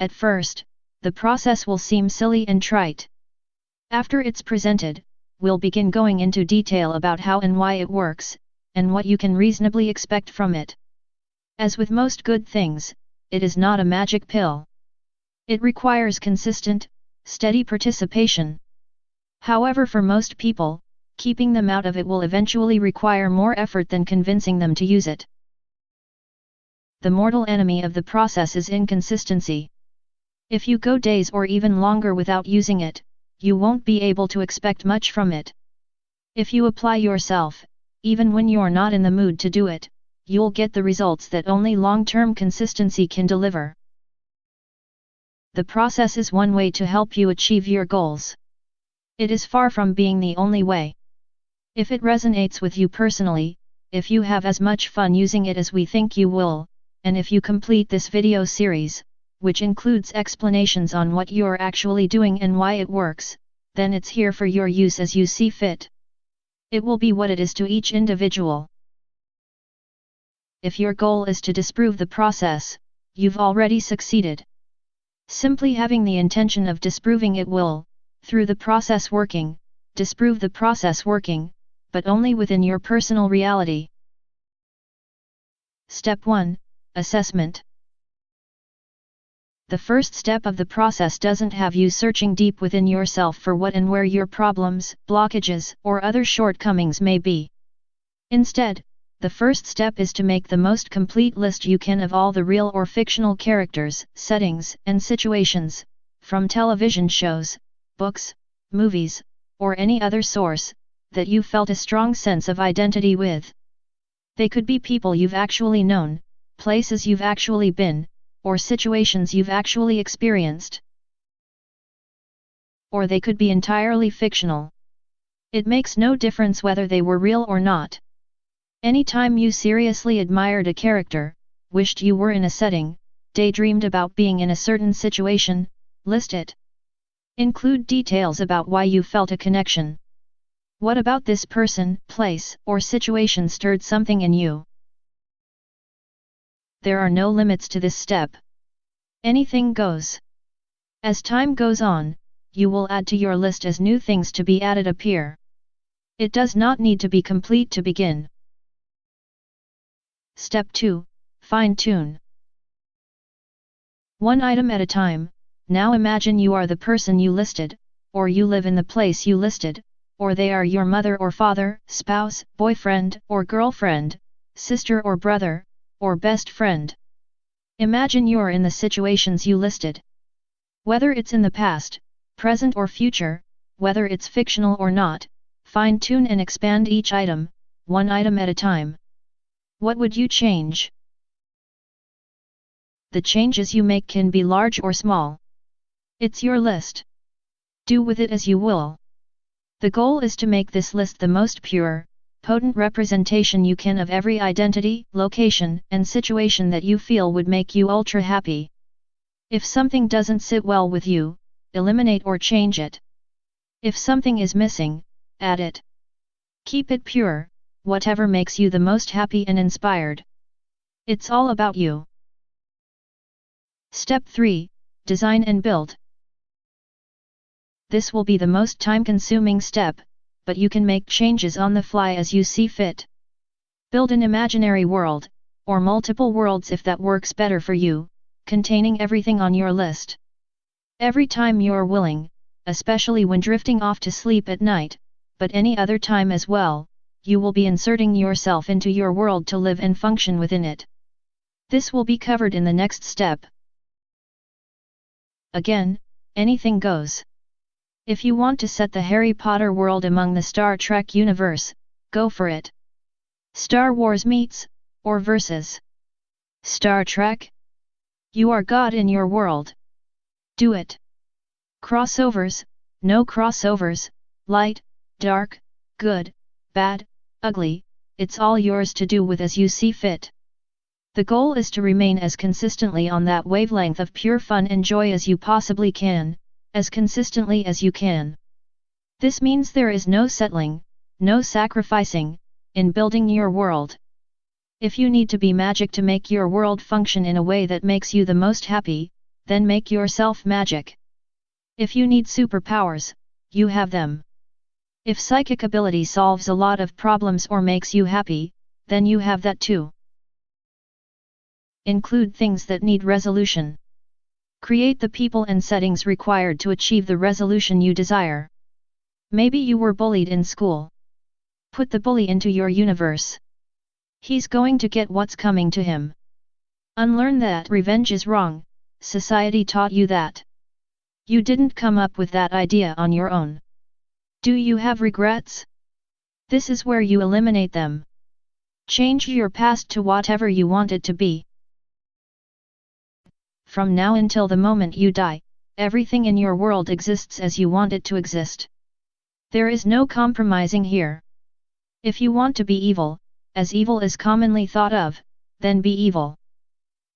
At first, the process will seem silly and trite. After it's presented, we'll begin going into detail about how and why it works, and what you can reasonably expect from it. As with most good things, it is not a magic pill. It requires consistent, steady participation. However, for most people, keeping them out of it will eventually require more effort than convincing them to use it. The mortal enemy of the process is inconsistency. If you go days or even longer without using it, you won't be able to expect much from it. If you apply yourself, even when you're not in the mood to do it, you'll get the results that only long-term consistency can deliver. The process is one way to help you achieve your goals. It is far from being the only way. If it resonates with you personally, if you have as much fun using it as we think you will, and if you complete this video series, which includes explanations on what you're actually doing and why it works, then it's here for your use as you see fit. It will be what it is to each individual. If your goal is to disprove the process, you've already succeeded. Simply having the intention of disproving it will, through the process working, disprove the process working, but only within your personal reality. Step 1. Assessment. The first step of the process doesn't have you searching deep within yourself for what and where your problems, blockages, or other shortcomings may be. Instead, the first step is to make the most complete list you can of all the real or fictional characters, settings, and situations, from television shows, books, movies, or any other source, that you felt a strong sense of identity with. They could be people you've actually known, places you've actually been, or situations you've actually experienced. Or they could be entirely fictional. It makes no difference whether they were real or not. Anytime you seriously admired a character, wished you were in a setting, daydreamed about being in a certain situation, list it. Include details about why you felt a connection. What about this person, place, or situation stirred something in you? There are no limits to this step. Anything goes. As time goes on, you will add to your list as new things to be added appear. It does not need to be complete to begin. Step 2. Fine-tune. One item at a time. Now imagine you are the person you listed, or you live in the place you listed, or they are your mother or father, spouse, boyfriend or girlfriend, sister or brother, or best friend. Imagine you're in the situations you listed. Whether it's in the past, present or future, whether it's fictional or not, fine-tune and expand each item, one item at a time. What would you change? The changes you make can be large or small. It's your list. Do with it as you will. The goal is to make this list the most pure, potent representation you can of every identity, location, and situation that you feel would make you ultra happy. If something doesn't sit well with you, eliminate or change it. If something is missing, add it. Keep it pure, whatever makes you the most happy and inspired. It's all about you. Step 3. Design and build. This will be the most time-consuming step, but you can make changes on the fly as you see fit. Build an imaginary world, or multiple worlds if that works better for you, containing everything on your list. Every time you're willing, especially when drifting off to sleep at night, but any other time as well, you will be inserting yourself into your world to live and function within it. This will be covered in the next step. Again, anything goes. If you want to set the Harry Potter world among the Star Trek universe, go for it. Star Wars meets, or versus Star Trek? You are God in your world. Do it. Crossovers, no crossovers, light, dark, good, bad, ugly, it's all yours to do with as you see fit. The goal is to remain as consistently on that wavelength of pure fun and joy as you possibly can, as consistently as you can. This means there is no settling, no sacrificing, in building your world. If you need to be magic to make your world function in a way that makes you the most happy, then make yourself magic. If you need superpowers, you have them. If psychic ability solves a lot of problems or makes you happy, then you have that too. Include things that need resolution. Create the people and settings required to achieve the resolution you desire. Maybe you were bullied in school. Put the bully into your universe. He's going to get what's coming to him. Unlearn that revenge is wrong. Society taught you that. You didn't come up with that idea on your own. Do you have regrets? This is where you eliminate them. Change your past to whatever you want it to be. From now until the moment you die, everything in your world exists as you want it to exist. There is no compromising here. If you want to be evil, as evil is commonly thought of, then be evil.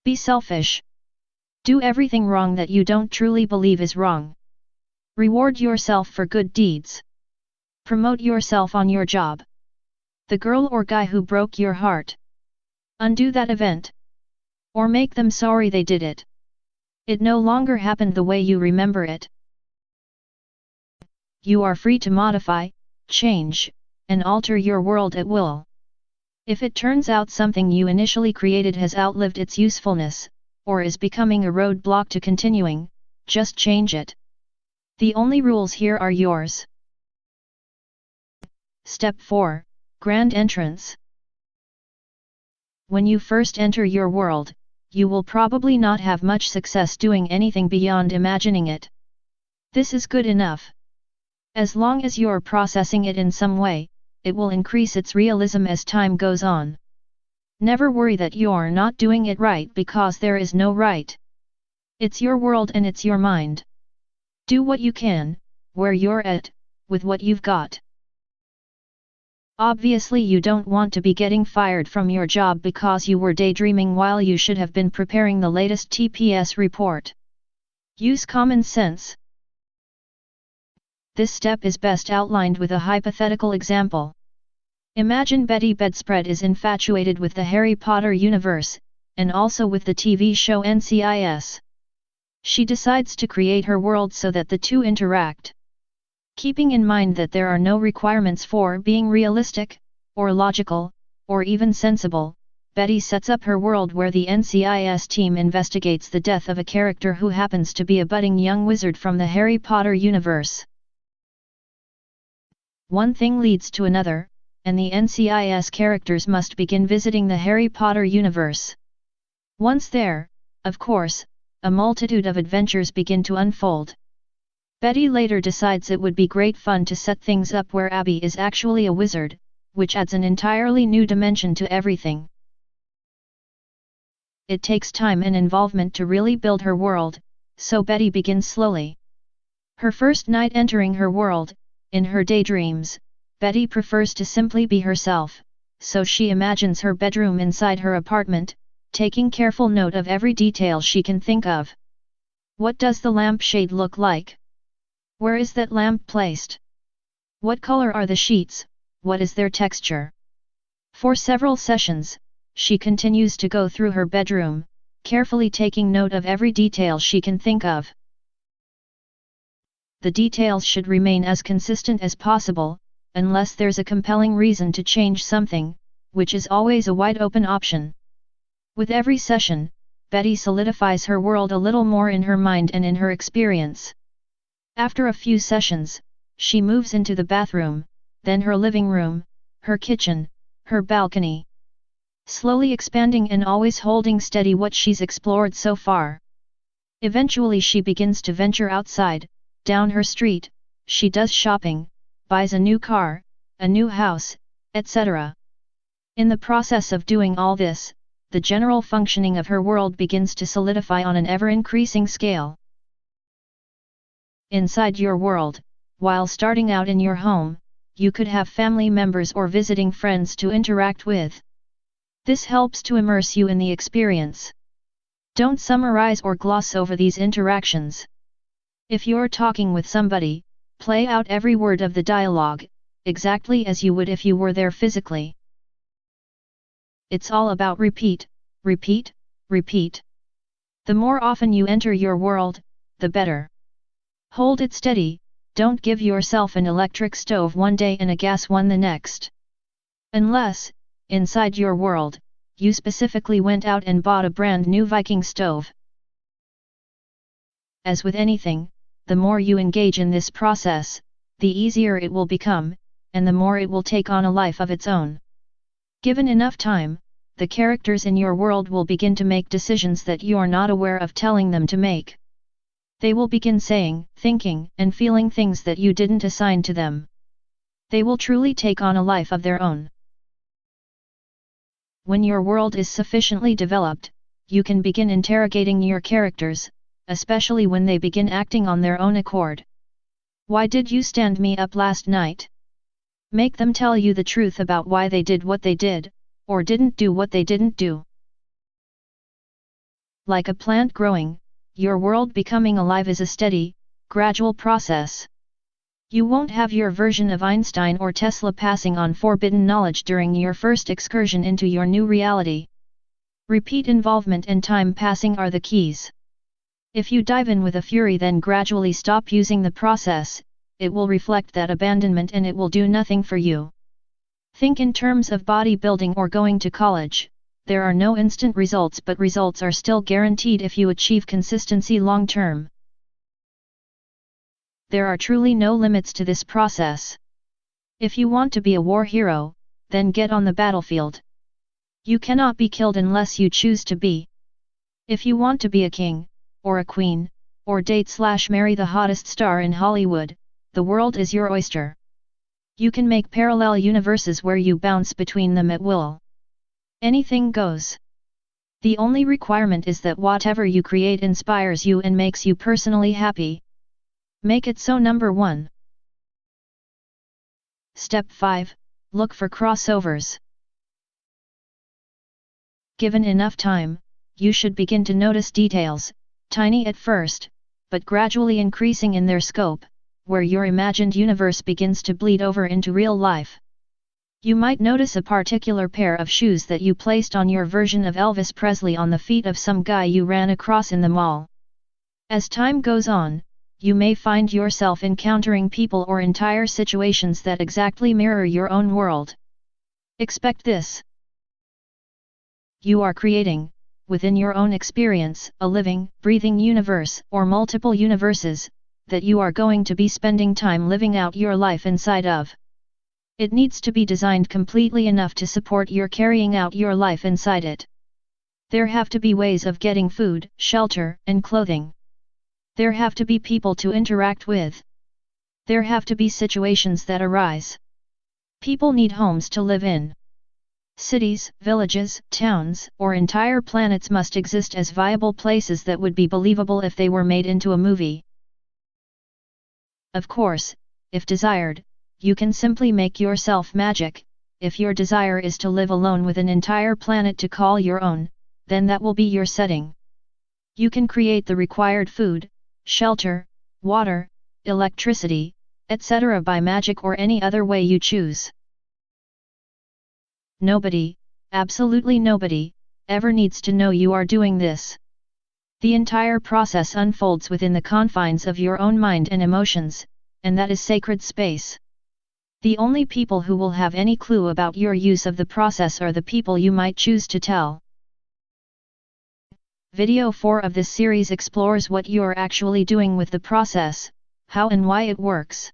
Be selfish. Do everything wrong that you don't truly believe is wrong. Reward yourself for good deeds. Promote yourself on your job. The girl or guy who broke your heart. Undo that event. Or make them sorry they did it. It no longer happened the way you remember it. You are free to modify, change, and alter your world at will. If it turns out something you initially created has outlived its usefulness, or is becoming a roadblock to continuing, just change it. The only rules here are yours. Step 4. Grand Entrance. When you first enter your world, you will probably not have much success doing anything beyond imagining it. This is good enough. As long as you're processing it in some way, it will increase its realism as time goes on. Never worry that you're not doing it right because there is no right. It's your world and it's your mind. Do what you can, where you're at, with what you've got. Obviously you don't want to be getting fired from your job because you were daydreaming while you should have been preparing the latest TPS report. Use common sense. This step is best outlined with a hypothetical example. Imagine Betty Bedspread is infatuated with the Harry Potter universe, and also with the TV show NCIS. She decides to create her world so that the two interact. Keeping in mind that there are no requirements for being realistic, or logical, or even sensible, Betty sets up her world where the NCIS team investigates the death of a character who happens to be a budding young wizard from the Harry Potter universe. One thing leads to another, and the NCIS characters must begin visiting the Harry Potter universe. Once there, of course, a multitude of adventures begin to unfold. Betty later decides it would be great fun to set things up where Abby is actually a wizard, which adds an entirely new dimension to everything. It takes time and involvement to really build her world, so Betty begins slowly. Her first night entering her world, in her daydreams, Betty prefers to simply be herself, so she imagines her bedroom inside her apartment, taking careful note of every detail she can think of. What does the lampshade look like? Where is that lamp placed? What color are the sheets? What is their texture? For several sessions, she continues to go through her bedroom, carefully taking note of every detail she can think of. The details should remain as consistent as possible, unless there's a compelling reason to change something, which is always a wide-open option. With every session, Betty solidifies her world a little more in her mind and in her experience. After a few sessions, she moves into the bathroom, then her living room, her kitchen, her balcony. Slowly expanding and always holding steady what she's explored so far. Eventually she begins to venture outside, down her street, she does shopping, buys a new car, a new house, etc. In the process of doing all this, the general functioning of her world begins to solidify on an ever-increasing scale. Inside your world, while starting out in your home, you could have family members or visiting friends to interact with. This helps to immerse you in the experience. Don't summarize or gloss over these interactions. If you're talking with somebody, play out every word of the dialogue, exactly as you would if you were there physically. It's all about repeat, repeat, repeat. The more often you enter your world, the better. Hold it steady, don't give yourself an electric stove one day and a gas one the next. Unless, inside your world, you specifically went out and bought a brand new Viking stove. As with anything, the more you engage in this process, the easier it will become, and the more it will take on a life of its own. Given enough time, the characters in your world will begin to make decisions that you are not aware of telling them to make. They will begin saying, thinking, and feeling things that you didn't assign to them. They will truly take on a life of their own. When your world is sufficiently developed, you can begin interrogating your characters, especially when they begin acting on their own accord. Why did you stand me up last night? Make them tell you the truth about why they did what they did, or didn't do what they didn't do. Like a plant growing, your world becoming alive is a steady, gradual process. You won't have your version of Einstein or Tesla passing on forbidden knowledge during your first excursion into your new reality. Repeat involvement and time passing are the keys. If you dive in with a fury then gradually stop using the process, it will reflect that abandonment and it will do nothing for you. Think in terms of bodybuilding or going to college. There are no instant results, but results are still guaranteed if you achieve consistency long term. There are truly no limits to this process. If you want to be a war hero, then get on the battlefield. You cannot be killed unless you choose to be. If you want to be a king, or a queen, or date/marry the hottest star in Hollywood, the world is your oyster. You can make parallel universes where you bounce between them at will. Anything goes. The only requirement is that whatever you create inspires you and makes you personally happy. Make it so. Number 1. Step 5. Look for crossovers. Given enough time, you should begin to notice details, tiny at first, but gradually increasing in their scope, where your imagined universe begins to bleed over into real life. You might notice a particular pair of shoes that you placed on your version of Elvis Presley on the feet of some guy you ran across in the mall. As time goes on, you may find yourself encountering people or entire situations that exactly mirror your own world. Expect this. You are creating, within your own experience, a living, breathing universe, or multiple universes, that you are going to be spending time living out your life inside of. It needs to be designed completely enough to support your carrying out your life inside it. There have to be ways of getting food, shelter, and clothing. There have to be people to interact with. There have to be situations that arise. People need homes to live in. Cities, villages, towns, or entire planets must exist as viable places that would be believable if they were made into a movie. Of course, if desired, you can simply make yourself magic. If your desire is to live alone with an entire planet to call your own, then that will be your setting. You can create the required food, shelter, water, electricity, etc. by magic or any other way you choose. Nobody, absolutely nobody, ever needs to know you are doing this. The entire process unfolds within the confines of your own mind and emotions, and that is sacred space. The only people who will have any clue about your use of the process are the people you might choose to tell. Video 4 of this series explores what you are actually doing with the process, how and why it works.